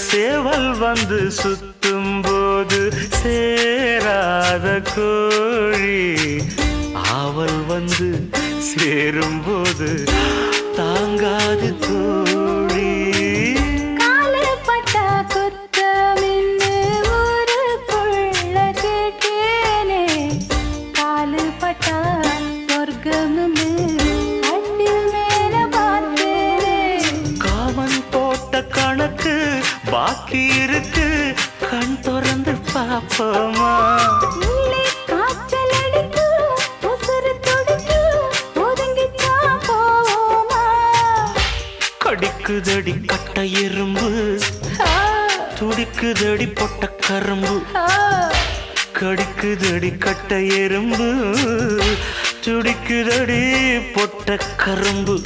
சேவல் வந்து சுத்தும் போது சேராத கோழி ஆவல் வந்து சேரும் போது தாங்காது தோழி. காலப்பட்டா குத்தமின்னு ஊருக்குள்ள கேட்டேனே, காலுப்பட்டா சொர்க்கம்னு கட்டில் மேல பார்த்தேனே. காமன் போட்ட கணக்கு பாக்கி இருக்கு, கண் திறந்து பாப்போமா? உள்ளே காய்ச்சல் அடிக்கும், உசுரு துடிக்கும், ஒதுங்கித்தான் போவோமா? கடிக்குதடி கட்ட எறும்பு, துடிக்குதடி பொட்ட கரும்பு. கடிக்குதடி கட்ட எறும்பு, துடிக்குதடி பொட்ட கரும்பு.